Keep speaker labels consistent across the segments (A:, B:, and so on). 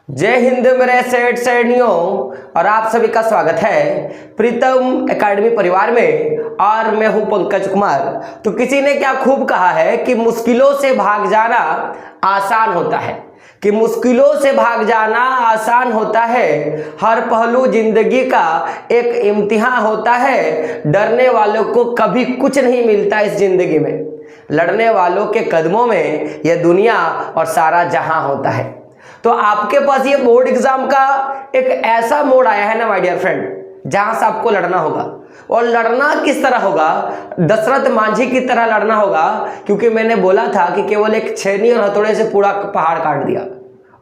A: जय हिंद मेरे सेठ सेठियों और आप सभी का स्वागत है प्रीतम एकेडमी परिवार में। और मैं हूं पंकज कुमार। तो किसी ने क्या खूब कहा है कि मुश्किलों से भाग जाना आसान होता है, कि मुश्किलों से भाग जाना आसान होता है। हर पहलू जिंदगी का एक इम्तिहान होता है। डरने वालों को कभी कुछ नहीं मिलता इस जिंदगी में, लड़ने वालों के कदमों में यह दुनिया और सारा जहां होता है। तो आपके पास ये बोर्ड एग्जाम का एक ऐसा मोड आया है ना माय डियर फ्रेंड, जहां से आपको लड़ना होगा। और लड़ना किस तरह होगा? दशरथ मांझी की तरह लड़ना होगा, क्योंकि मैंने बोला था कि केवल एक छेनी और हथौड़े से पूरा पहाड़ काट दिया।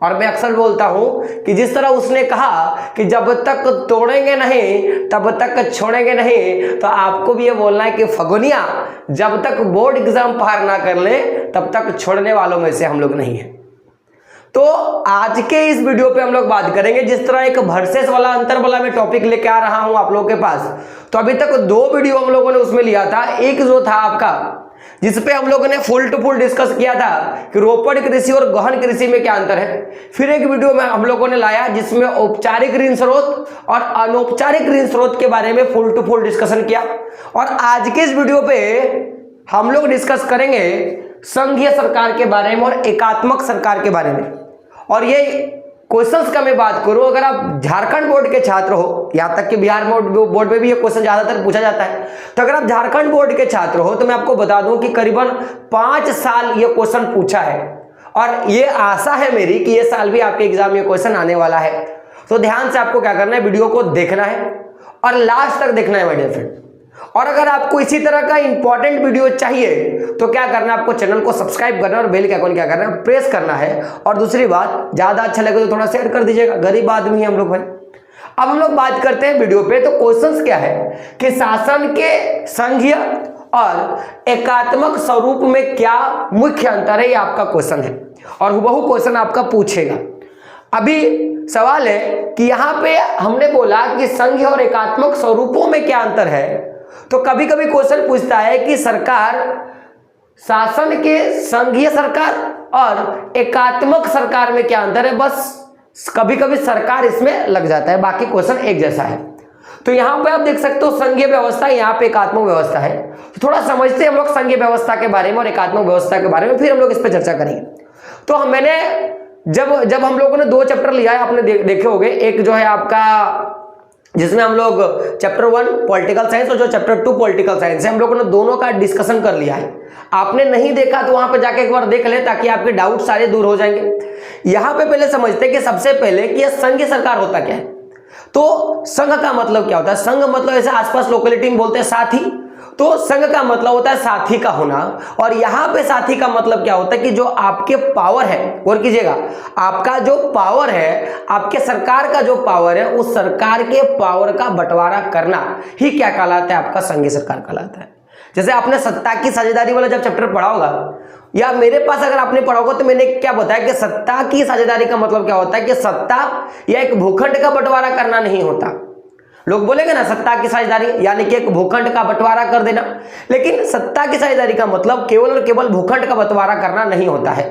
A: और मैं अक्सर बोलता हूं कि जिस तरह उसने कहा कि जब तक तोड़ेंगे नहीं तब तक छोड़ेंगे नहीं, तो आपको भी ये बोलना है कि फगुनिया जब तक बोर्ड एग्जाम पार ना कर ले तब तक छोड़ने वालों में से हम लोग नहीं है। तो आज के इस वीडियो पे हम लोग बात करेंगे, जिस तरह एक वर्सेस वाला अंतर वाला मैं टॉपिक लेके आ रहा हूं आप लोगों के पास। तो अभी तक दो वीडियो हम लोगों ने उसमें लिया था। एक जो था आपका जिसपे हम लोगों ने फुल टू फुल डिस्कस किया था कि रोपड़ कृषि और गहन कृषि में क्या अंतर है। फिर एक वीडियो में हम लोगों ने लाया जिसमें औपचारिक ऋण स्रोत और अनौपचारिक ऋण स्रोत के बारे में फुल टू फुल डिस्कशन किया। और आज के इस वीडियो पे हम लोग डिस्कस करेंगे संघीय सरकार के बारे में और एकात्मक सरकार के बारे में। और ये क्वेश्चंस का मैं बात करूं, अगर आप झारखंड बोर्ड के छात्र हो, यहां तक कि बिहार बोर्ड में भी ये क्वेश्चन ज्यादातर पूछा जाता है, तो अगर आप झारखंड बोर्ड के छात्र हो तो मैं आपको बता दूं कि करीबन 5 साल ये क्वेश्चन पूछा है। और ये आशा है मेरी कि ये साल भी आपके एग्जाम में क्वेश्चन आने वाला है। तो ध्यान से आपको क्या करना है, वीडियो को देखना है और लास्ट तक देखना है माय डियर फ्रेंड। और अगर आपको इसी तरह का इंपॉर्टेंट वीडियो चाहिए तो क्या करना है, आपको चैनल को सब्सक्राइब करना है और बेल के आइकन क्या करना है, प्रेस करना है। और दूसरी बात, ज्यादा अच्छा लगे तो थोड़ा शेयर कर दीजिएगा, गरीब आदमी है हम लोग भाई। अब हम लोग बात करते हैं वीडियो पे। तो क्वेश्चंस क्या है कि शासन के संघीय और एकात्मक स्वरूप में क्या मुख्य अंतर है, ये आपका क्वेश्चन है और हुबहू क्वेश्चन आपका पूछेगा। अभी सवाल है कि यहां पे हमने बोला कि संघीय और एकात्मक स्वरूपों में क्या अंतर है। तो कभी कभी क्वेश्चन पूछता है कि सरकार, शासन के संघीय सरकार और एकात्मक सरकार में क्या अंतर है। बस कभी कभी सरकार इसमें लग जाता है, बाकी क्वेश्चन एक जैसा है। तो यहां पे आप देख सकते हो संघीय व्यवस्था, यहां पे एकात्मक व्यवस्था है। तो थोड़ा समझते हैं हम लोग संघीय व्यवस्था के बारे में और एकात्मक व्यवस्था के बारे में, फिर हम लोग इस पर चर्चा करेंगे। तो मैंने जब हम लोगों ने 2 चैप्टर लिया है, आपने देखे होंगे। एक जो है आपका जिसमें हम लोग चैप्टर 1 पॉलिटिकल साइंस और जो चैप्टर 2 पॉलिटिकल साइंस है, हम लोगों ने दोनों का डिस्कशन कर लिया है। आपने नहीं देखा तो वहां पे जाके एक बार देख ले, ताकि आपके डाउट सारे दूर हो जाएंगे। यहां पे पहले समझते हैं कि सबसे पहले कि संघीय सरकार होता क्या है। तो संघ का मतलब क्या होता है? संघ मतलब ऐसे आसपास लोकेलिटी में बोलते हैं साथी। तो संघ का मतलब होता है साथी का होना। और यहां पे साथी का मतलब क्या होता है कि जो आपके पावर है, और कीजिएगा, आपका जो पावर है, आपके सरकार का जो पावर है, उस सरकार के पावर का बंटवारा करना ही क्या कहलाता है? आपका संघीय सरकार कहलाता है। जैसे आपने सत्ता की साझेदारी वाला जब चैप्टर पढ़ा होगा, या मेरे पास अगर आपने पढ़ा होगा, तो मैंने क्या बताया कि सत्ता की साझेदारी का मतलब क्या होता है कि सत्ता या एक भूखंड का बंटवारा करना नहीं होता। लोग बोलेंगे ना सत्ता की साझेदारी यानी कि एक भूखंड का बंटवारा कर देना, लेकिन सत्ता की साझेदारी का मतलब केवल और केवल भूखंड का बंटवारा करना नहीं होता है।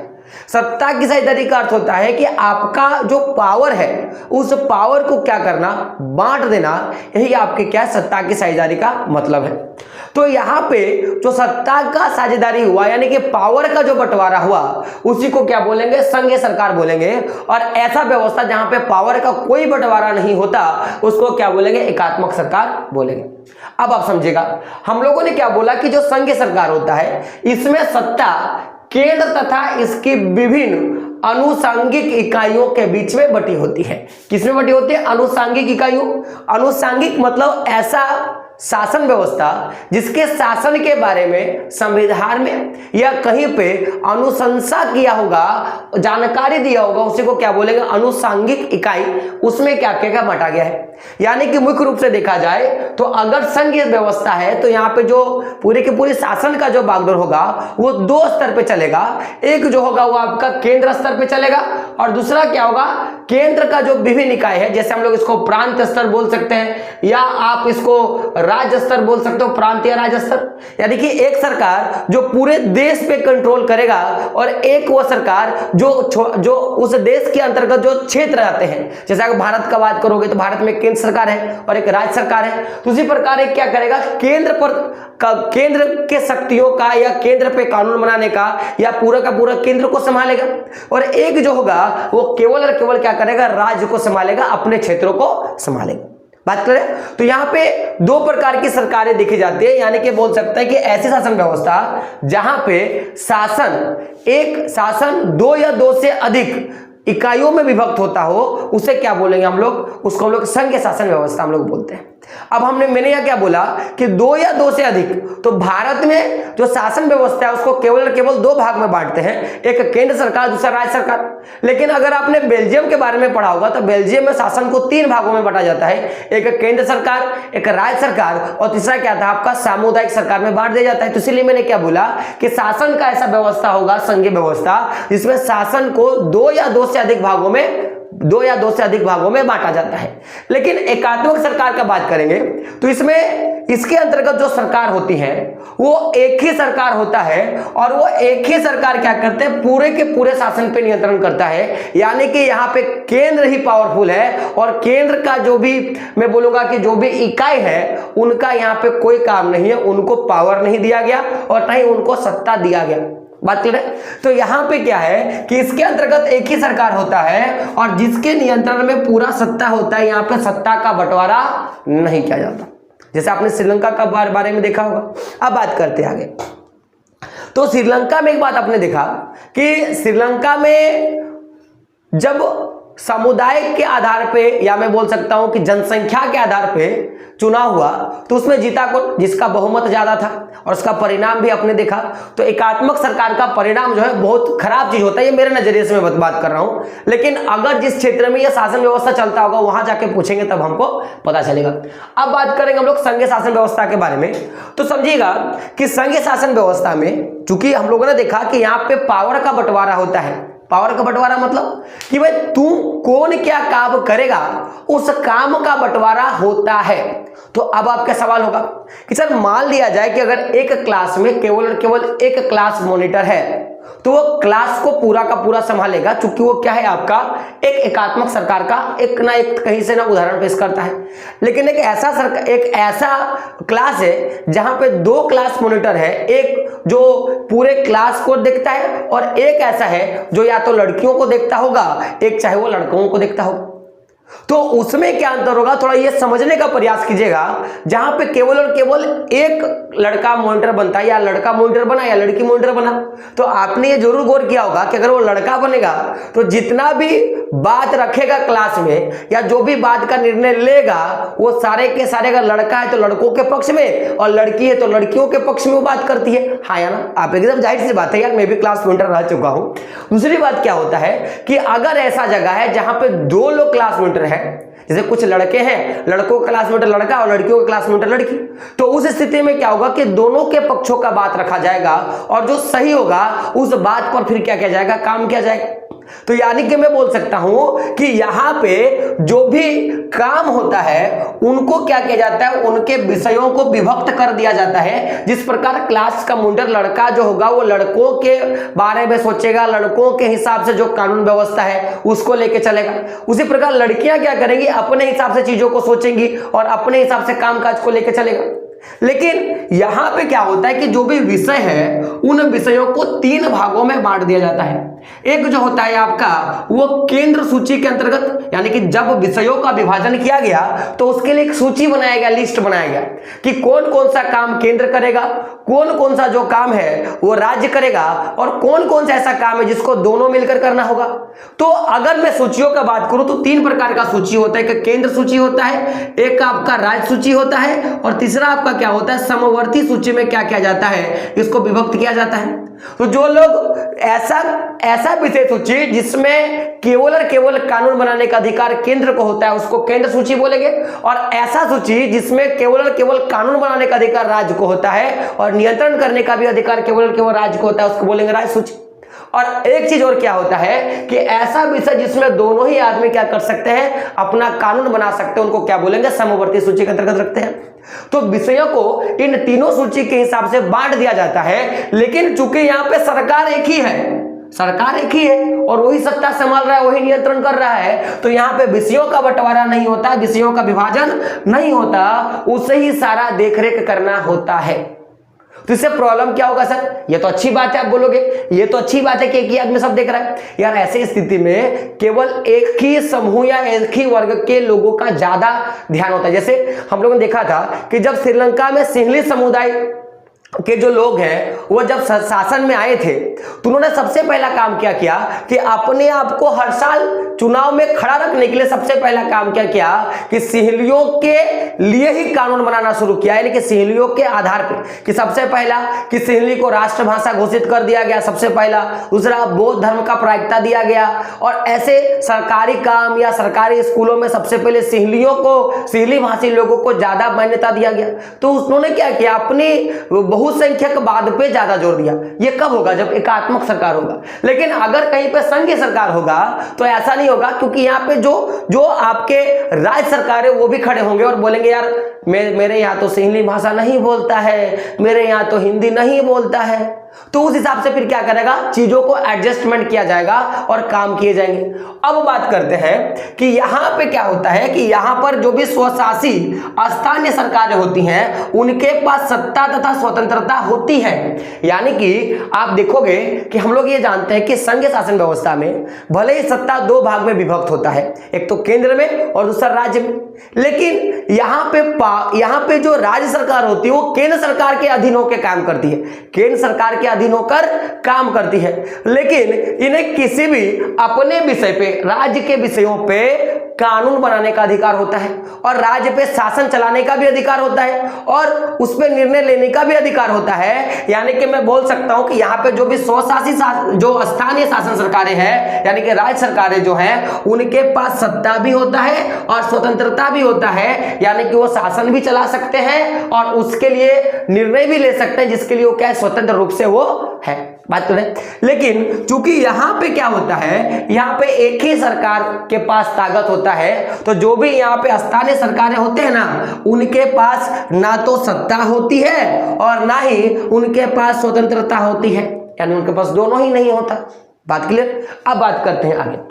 A: सत्ता की साझेदारी का अर्थ होता है कि आपका जो पावर है उस पावर को क्या करना, बांट देना। यही आपके क्या सत्ता की साझेदारी का मतलब है। तो यहां पे जो सत्ता का साझेदारी हुआ यानी कि पावर का जो बंटवारा हुआ, उसी को क्या बोलेंगे? संघीय सरकार बोलेंगे। और ऐसा व्यवस्था जहां पे पावर का कोई बंटवारा नहीं होता, उसको क्या बोलेंगे? एकात्मक सरकार बोलेंगे। अब आप समझिएगा, हम लोगों ने क्या बोला कि जो संघीय सरकार होता है, इसमें सत्ता केंद्र तथा इसकी विभिन्न अनुसांगिक इकाइयों के बीच में बटी होती है। किसमें बटी होती है? अनुसांगिक इकाइयों। अनुसांगिक मतलब ऐसा शासन व्यवस्था जिसके शासन के बारे में संविधान में या कहीं पे अनुशंसा किया होगा, जानकारी दिया होगा, उसी को क्या बोलेंगे? अनुसांगिक इकाई। उसमें क्या क्या बांटा गया है। यानी कि मुख्य रूप से देखा जाए तो अगर संघीय व्यवस्था है तो यहाँ पे जो पूरी की पूरी शासन का जो बागडोर होगा वो 2 स्तर पे चलेगा। एक जो होगा वो आपका केंद्र स्तर पे चलेगा और दूसरा क्या होगा? केंद्र का जो विभिन्न इकाई है, जैसे हम लोग इसको प्रांत स्तर बोल सकते हैं, या आप इसको राज्य स्तर बोल सकते हो, प्रांतीय राज्य स्तर, यानी कि एक सरकार जो पूरे देश पे कंट्रोल करेगा और एक वो सरकार जो उस देश के अंतर्गत जो क्षेत्र आते हैं, जैसे अगर भारत का बात करोगे तो भारत में केंद्र सरकार है और एक राज्य सरकार है, तो उसी प्रकार एक क्या करेगा, केंद्र के शक्तियों का या केंद्र पे कानून बनाने का या पूरा का पूरा केंद्र को संभालेगा, और एक जो होगा वो केवल और केवल क्या करेगा, राज्य को संभालेगा, अपने क्षेत्रों को संभालेगा। बात करें तो यहां पे दो प्रकार की सरकारें देखी जाती है, यानी कि बोल सकते हैं कि ऐसी शासन व्यवस्था जहां पे शासन दो या दो से अधिक इकाइयों में विभक्त होता हो, उसे क्या बोलेंगे हम लोग, उसको हम लोग संघीय शासन व्यवस्था हम लोग बोलते हैं। अब मैंने यह क्या बोला कि दो या दो से अधिक, तो भारत में जो शासन व्यवस्था है उसको केवल दो भाग में बांटते हैं, एक केंद्र सरकार, दूसरा राज्य सरकार। लेकिन अगर आपने बेल्जियम के बारे में पढ़ा होगा तो बेल्जियम में शासन को तीन भागों में बांटा जाता है, एक केंद्र सरकार, एक राज्य सरकार और तीसरा क्या था आपका सामुदायिक सरकार में बांट दिया जाता है। तो इसलिए मैंने क्या बोला कि शासन का ऐसा व्यवस्था होगा, संघीय व्यवस्था, जिसमें शासन को दो या दो से अधिक भागों में बांटा जाता है। लेकिन एकात्मक सरकार का बात करेंगे तो इसके अंतर्गत जो सरकार होती है वो एक ही सरकार होता है, और वो एक ही सरकार क्या करते हैं, पूरे के पूरे शासन पे नियंत्रण करता है, यानी कि यहाँ पे केंद्र ही पावरफुल है और केंद्र का जो भी मैं बोलूंगा कि जो भी इकाई है उनका यहाँ पे कोई काम नहीं है, उनको पावर नहीं दिया गया और ना ही उनको सत्ता दिया गया। बात क्लियर है? तो यहां पे क्या है कि इसके अंतर्गत एक ही सरकार होता है और जिसके नियंत्रण में पूरा सत्ता होता है, यहां पे सत्ता का बंटवारा नहीं किया जाता, जैसे आपने श्रीलंका का बारे में देखा होगा। अब बात करते हैं आगे। तो श्रीलंका में एक बात आपने देखा कि श्रीलंका में जब समुदाय के आधार पे या मैं बोल सकता हूं कि जनसंख्या के आधार पे चुनाव हुआ तो उसमें जीता कौन, जिसका बहुमत ज्यादा था, और उसका परिणाम भी आपने देखा। तो एकात्मक सरकार का परिणाम जो है बहुत खराब चीज होता है, ये मेरे नजरिए से मैं बात कर रहा हूं, लेकिन अगर जिस क्षेत्र में यह शासन व्यवस्था चलता होगा वहां जाके पूछेंगे तब हमको पता चलेगा। अब बात करेंगे हम लोग संघीय शासन व्यवस्था के बारे में। तो समझिएगा कि संघीय शासन व्यवस्था में चूंकि हम लोगों ने देखा कि यहाँ पे पावर का बंटवारा होता है। पावर का बंटवारा मतलब कि भाई तू कौन क्या काम करेगा, उस काम का बंटवारा होता है। तो अब आपका सवाल होगा कि सर मान लिया जाए कि अगर एक क्लास में केवल एक क्लास मॉनिटर है तो वो क्लास को पूरा का पूरा संभालेगा, चूंकि वो क्या है आपका एक एकात्मक सरकार का एक ना एक कहीं से ना उदाहरण पेश करता है। लेकिन एक ऐसा क्लास है जहां पे दो क्लास मॉनिटर है, एक जो पूरे क्लास को देखता है और एक ऐसा है जो या तो लड़कियों को देखता होगा, एक चाहे वो लड़कों को देखता होगा। तो उसमें क्या अंतर होगा, थोड़ा ये समझने का प्रयास कीजिएगा। जहां पे केवल और केवल एक लड़का मॉनिटर बनता है, या लड़का मॉनिटर बना या लड़की मॉनिटर बना, तो आपने ये जरूर गौर किया होगा कि अगर वो लड़का बनेगा तो जितना भी बात रखेगा क्लास में या जो भी बात का निर्णय लेगा वो सारे के सारे, अगर लड़का है तो लड़कों के पक्ष में और लड़की है तो लड़कियों के पक्ष में वो बात करती है। हाँ या ना, आप एकदम जाहिर सी बात है यार, मैं भी क्लास मॉनिटर रह चुका हूं। दूसरी बात क्या होता है कि अगर ऐसा जगह है जहां पे दो लोग क्लास मॉनिटर है, जैसे कुछ लड़के हैं, लड़कों का क्लास मॉनिटर लड़का और लड़कियों का क्लास मॉनिटर लड़की, तो उस स्थिति में क्या होगा कि दोनों के पक्षों का बात रखा जाएगा और जो सही होगा उस बात पर फिर क्या किया जाएगा, काम किया जाएगा। तो यानी कि मैं बोल सकता हूं कि यहां पे जो भी काम होता है उनको क्या किया जाता है, उनके विषयों को विभक्त कर दिया जाता है। जिस प्रकार क्लास का मॉनिटर लड़का जो होगा वो लड़कों के बारे में सोचेगा, लड़कों के हिसाब से जो कानून व्यवस्था है उसको लेके चलेगा, उसी प्रकार लड़कियां क्या करेंगी, अपने हिसाब से चीजों को सोचेंगी और अपने हिसाब से कामकाज को लेके चलेगा। लेकिन यहां पे क्या होता है कि जो भी विषय है उन विषयों को तीन भागों में बांट दिया जाता है। एक जो होता है आपका वो केंद्र सूची के अंतर्गत, यानी कि जब विषयों का विभाजन किया गया तो उसके लिए एक सूची बनाया गया, लिस्ट बनाया गया कि कौन कौन सा काम केंद्र करेगा, कौन कौन सा जो काम है वो राज्य करेगा और कौन कौन सा ऐसा काम है जिसको दोनों मिलकर करना होगा। तो अगर मैं सूचियों का बात करूं तो तीन प्रकार का सूची होता है, एक केंद्र सूची होता है, एक आपका राज्य सूची होता है और तीसरा आपका क्या होता है, समवर्ती सूची में क्या किया जाता है, इसको विभक्त किया जाता है। तो जो लोग ऐसा विषय सूची जिसमें केवल और केवल कानून बनाने का अधिकार केंद्र को होता है उसको केंद्र सूची बोलेंगे, और ऐसा सूची जिसमें केवल और केवल कानून बनाने का अधिकार राज्य को होता है और नियंत्रण करने का भी अधिकार केवल और केवल राज्य को होता है उसको बोलेंगे राज्य सूची। और एक चीज और क्या होता है कि ऐसा विषय जिसमें दोनों ही आदमी क्या कर सकते हैं, अपना कानून बना सकते हैं, उनको क्या बोलेंगे, समवर्ती सूची के अंतर्गत रखते हैं। तो विषयों को इन तीनों सूची के हिसाब से बांट दिया जाता है, लेकिन चूंकि यहां पे सरकार एक ही है और वही सत्ता संभाल रहा है, वही नियंत्रण कर रहा है, तो यहां पे विषयों का बंटवारा नहीं होता, विषयों का विभाजन नहीं होता, उसे ही सारा देखरेख करना होता है। तो इससे प्रॉब्लम क्या होगा सर? ये तो अच्छी बात है, आप बोलोगे ये तो अच्छी बात है कि एक ही आदमी सब देख रहा है। यार ऐसी स्थिति में केवल एक ही समूह या एक ही वर्ग के लोगों का ज्यादा ध्यान होता है। जैसे हम लोगों ने देखा था कि जब श्रीलंका में सिंहली समुदाय के जो लोग हैं वो जब शासन में आए थे तो उन्होंने सबसे पहला काम क्या किया कि अपने आप को हर साल चुनाव में खड़ा रखने के लिए सबसे पहला काम क्या किया कि सिंहलियों के लिए ही कानून बनाना शुरू किया, यानी कि सिंहलियों के आधार पे कि सबसे पहला कि सिंहली को राष्ट्रभाषा घोषित कर दिया गया, सबसे पहला। दूसरा, बौद्ध धर्म का प्रायिकता दिया गया, और ऐसे सरकारी काम या सरकारी स्कूलों में सबसे पहले सिंहलियों को, सिंहली भाषी लोगों को ज्यादा मान्यता दिया गया। तो उन्होंने क्या किया, अपनी बहुसंख्यक वाद पे ज्यादा जोर दिया। ये कब होगा? जब एकात्मक सरकार होगा। लेकिन अगर कहीं पे संघीय सरकार होगा तो ऐसा नहीं होगा, क्योंकि यहाँ पे जो आपके राज्य सरकार है वो भी खड़े होंगे और बोलेंगे यार मेरे यहाँ तो सिंहली भाषा नहीं बोलता है, मेरे यहाँ तो हिंदी नहीं बोलता है। तो उस हिसाब से फिर क्या करेगा, चीजों को एडजस्टमेंट किया जाएगा और काम किए जाएंगे। अब बात करते हैं कि यहां पे क्या होता है कि यहां पर जो भी स्वशासी स्थानीय सरकारें होती हैं उनके पास सत्ता तथा स्वतंत्रता होती है। यानी कि आप देखोगे कि हम लोग ये जानते हैं कि संघीय शासन व्यवस्था में भले ही सत्ता दो भाग में विभक्त होता है, एक तो केंद्र में और दूसरा राज्य में, लेकिन यहां पे जो राज्य सरकार होती है वो केंद्र सरकार के अधीन होकर काम करती है, केंद्र सरकार के अधीन होकर काम करती है। लेकिन इन्हें किसी भी अपने विषय पे, राज्य के विषयों पे कानून बनाने का अधिकार होता है और राज्य पे शासन चलाने का भी अधिकार होता है और उस पे निर्णय लेने का भी अधिकार होता है। यानी कि मैं बोल सकता हूं कि यहाँ पे जो भी स्वशासी जो स्थानीय शासन सरकारें हैं, यानी कि राज्य सरकारें जो हैं, उनके पास सत्ता भी होता है और स्वतंत्रता भी होता है। यानी कि वो शासन भी चला सकते हैं और उसके लिए निर्णय भी ले सकते हैं, जिसके लिए वो क्या है, स्वतंत्र रूप से वो है। बात करें, लेकिन चूंकि यहां पे क्या होता है, यहां पे एक ही सरकार के पास ताकत होता है, तो जो भी यहां पे स्थानीय सरकारें होते हैं ना, उनके पास ना तो सत्ता होती है और ना ही उनके पास स्वतंत्रता होती है, यानी उनके पास दोनों ही नहीं होता। बात क्लियर? अब बात करते हैं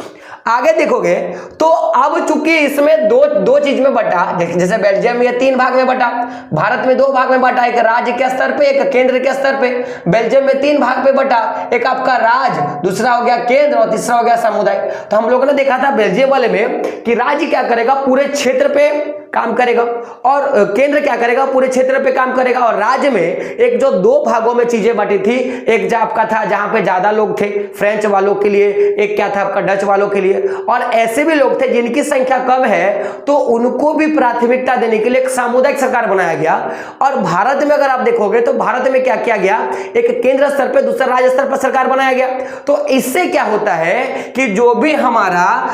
A: आगे देखोगे तो अब चूंकि इसमें दो चीज में बटा, जैसे बेल्जियम में 3 भाग में बटा, भारत में 2 भाग में बटा, एक राज्य के स्तर पे, एक केंद्र के स्तर पे। बेल्जियम में 3 भाग पे बटा, एक आपका राज्य, दूसरा हो गया केंद्र और तीसरा हो गया समुदाय। तो हम लोगों ने देखा था बेल्जियम वाले में कि राज्य क्या करेगा, पूरे क्षेत्र पे काम करेगा और केंद्र क्या करेगा, पूरे क्षेत्र पे काम करेगा। और राज्य में एक जो 2 भागों में चीजें बटी थी, एक जो आपका था जहां पे ज्यादा लोग थे फ्रेंच वालों के लिए, एक क्या था आपका डच वालों के लिए, और ऐसे भी लोग थे जिनकी संख्या कम है तो उनको भी प्राथमिकता देने के लिए एक सामुदायिक सरकार बनाया गया। और भारत में अगर आप देखोगे तो भारत में क्या किया गया, एक केंद्र स्तर पे, दूसरा राज्य स्तर पर सरकार बनाया गया। तो इससे क्या होता है कि जो भी हमारा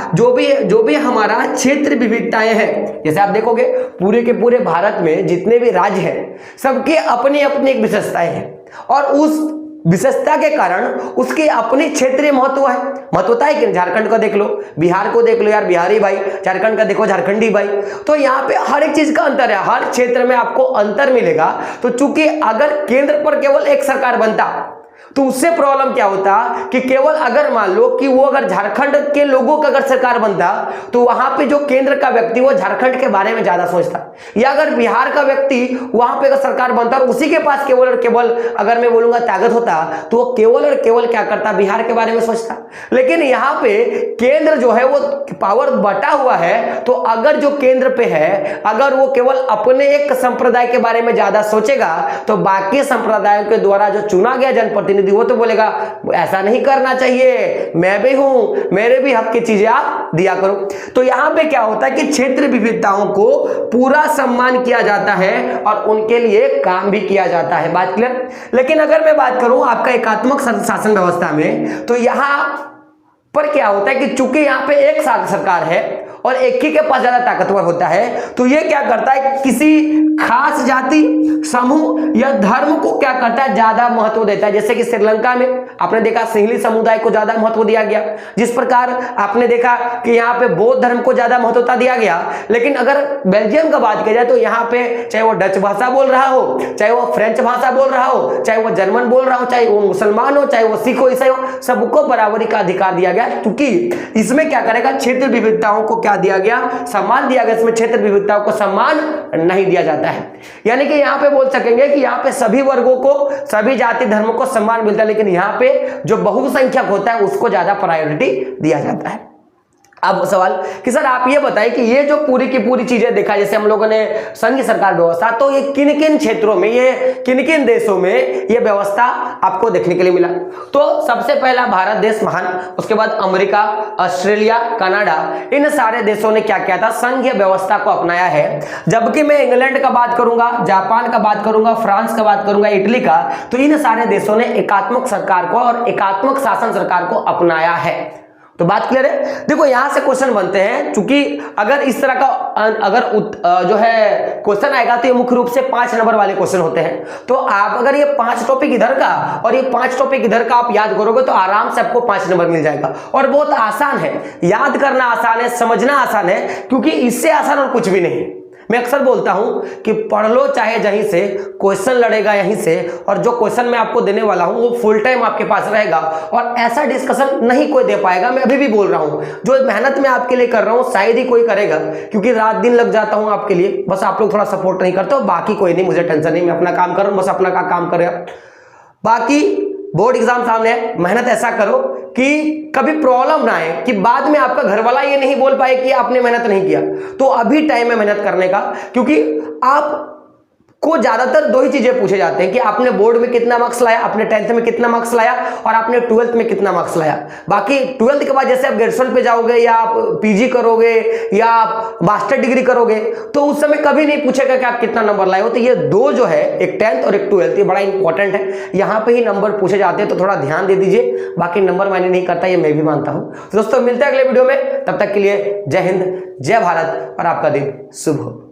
A: क्षेत्र विविधताएं हैं, जैसे आप देखोगे पूरे के पूरे भारत में जितने भी राज्य हैं सबके अपनी अपनी एक विशेषताएं हैं और उस विशेषता के कारण उसकी अपनी क्षेत्रीय महत्व है। महत्वता है कि झारखंड का देख लो, बिहार को देख लो यार, बिहारी भाई, झारखंड का देखो, झारखंडी भाई। तो यहाँ पे हर एक चीज का अंतर है, हर क्षेत्र में आपको अंतर मिलेगा। तो चूंकि अगर केंद्र पर केवल एक सरकार बनता तो उससे प्रॉब्लम क्या होता कि केवल अगर मान लो कि वो अगर झारखंड के लोगों का अगर सरकार बनता तो वहां पे जो केंद्र का व्यक्ति वो झारखंड के बारे में ज्यादा सोचता, या अगर बिहार का व्यक्ति वहां पे अगर सरकार बनता और उसी के पास केवल और केवल अगर मैं बोलूंगा ताकत होता तो वो केवल और केवल क्या करता, बिहार के बारे में सोचता। लेकिन यहाँ पे केंद्र जो है वो पावर बटा हुआ है, तो अगर जो केंद्र पे है अगर वो केवल अपने एक संप्रदाय के बारे में ज्यादा सोचेगा तो बाकी संप्रदायों के द्वारा जो चुना गया जनप्रतिनिधि वो तो बोलेगा ऐसा नहीं करना चाहिए, मैं भी हूं, मेरे भी हक की चीजें आप दिया करो। तो यहां पे क्या होता है कि क्षेत्र विविधताओं को पूरा सम्मान किया जाता है और उनके लिए काम भी किया जाता है। बात क्लियर? लेकिन अगर मैं बात करूं आपका एकात्मक शासन व्यवस्था में, तो यहां पर क्या होता है कि चूंकि यहाँ पे एक साथ सरकार है और एक ही के पास ज्यादा ताकतवर होता है, तो ये क्या करता है, किसी खास जाति, समूह या धर्म को क्या करता है, ज्यादा महत्व देता है। जैसे कि श्रीलंका में आपने देखा सिंहली समुदाय को ज्यादा महत्व दिया गया, जिस प्रकार आपने देखा कि यहाँ पे बौद्ध धर्म को ज्यादा महत्वता दिया गया। लेकिन अगर बेल्जियम का बात किया जाए तो यहाँ पे चाहे वो डच भाषा बोल रहा हो, चाहे वो फ्रेंच भाषा बोल रहा हो, चाहे वो जर्मन बोल रहा हो, चाहे वो मुसलमान हो, चाहे वो सिख हो, ईसाई हो, सबको बराबरी का अधिकार दिया गया। क्योंकि इसमें क्या करेगा, क्षेत्र विविधताओं को क्या दिया गया, सम्मान दिया गया। इसमें क्षेत्र विविधताओं को सम्मान नहीं दिया जाता है। यानी कि यहां पे बोल सकेंगे कि यहां पे सभी वर्गों को, सभी जाति धर्मों को सम्मान मिलता है, लेकिन यहां पे जो बहुसंख्यक होता है उसको ज्यादा प्रायोरिटी दिया जाता है। अब सवाल कि सर आप ये बताएं कि ये जो पूरी की पूरी चीजें देखा, जैसे हम लोगों ने संघ सरकार व्यवस्था, तो ये किन किन क्षेत्रों में, ये किन किन देशों में ये व्यवस्था आपको देखने के लिए मिला? तो सबसे पहला भारत देश महान, उसके बाद अमेरिका, ऑस्ट्रेलिया, कनाडा, इन सारे देशों ने क्या किया था, संघीय व्यवस्था को अपनाया है। जबकि मैं इंग्लैंड का बात करूंगा, जापान का बात करूंगा, फ्रांस का बात करूंगा, इटली का, तो इन सारे देशों ने एकात्मक सरकार को और एकात्मक शासन सरकार को अपनाया है। तो बात क्लियर है? देखो यहां से क्वेश्चन बनते हैं, क्योंकि अगर इस तरह का जो है क्वेश्चन आएगा तो ये मुख्य रूप से 5 नंबर वाले क्वेश्चन होते हैं। तो आप अगर ये 5 टॉपिक इधर का और ये 5 टॉपिक इधर का आप याद करोगे तो आराम से आपको 5 नंबर मिल जाएगा। और बहुत आसान है, याद करना आसान है, समझना आसान है, क्योंकि इससे आसान और कुछ भी नहीं। मैं अक्सर बोलता हूं कि पढ़ लो चाहे जहीं से, क्वेश्चन लड़ेगा यहीं से, और जो क्वेश्चन मैं आपको देने वाला हूं वो फुल टाइम आपके पास रहेगा और ऐसा डिस्कशन नहीं कोई दे पाएगा। मैं अभी भी बोल रहा हूं, जो मेहनत मैं आपके लिए कर रहा हूं शायद ही कोई करेगा, क्योंकि रात दिन लग जाता हूं आपके लिए, बस आप लोग थोड़ा सपोर्ट नहीं करते हो। बाकी कोई नहीं, मुझे टेंशन नहीं, मैं अपना काम कर रहा हूं, बस अपना काम कर रहा हूं। बाकी बोर्ड एग्जाम सामने है, मेहनत ऐसा करो कि कभी प्रॉब्लम ना आए कि बाद में आपका घर वाला ये नहीं बोल पाए कि आपने मेहनत नहीं किया। तो अभी टाइम है मेहनत करने का, क्योंकि आप को ज्यादातर 2 ही चीजें पूछे जाते हैं कि आपने बोर्ड में कितना मार्क्स लाया, आपने 10th में कितना मार्क्स लाया और आपने 12th में कितना मार्क्स लाया। बाकी 12th के बाद जैसे आप ग्रेजुएशन पे जाओगे या आप पीजी करोगे या आप मास्टर डिग्री करोगे, तो उस समय कभी नहीं पूछेगा कि आप कितना नंबर लाए हो। तो ये 2 जो है, एक 10th और एक 12th, ये बड़ा इंपॉर्टेंट है, यहाँ पे ही नंबर पूछे जाते हैं, तो थोड़ा ध्यान दे दीजिए। बाकी नंबर मायने नहीं करता, ये मैं भी मानता हूं। तो दोस्तों मिलते हैं अगले वीडियो में, तब तक के लिए जय हिंद, जय भारत और आपका दिन शुभ हो।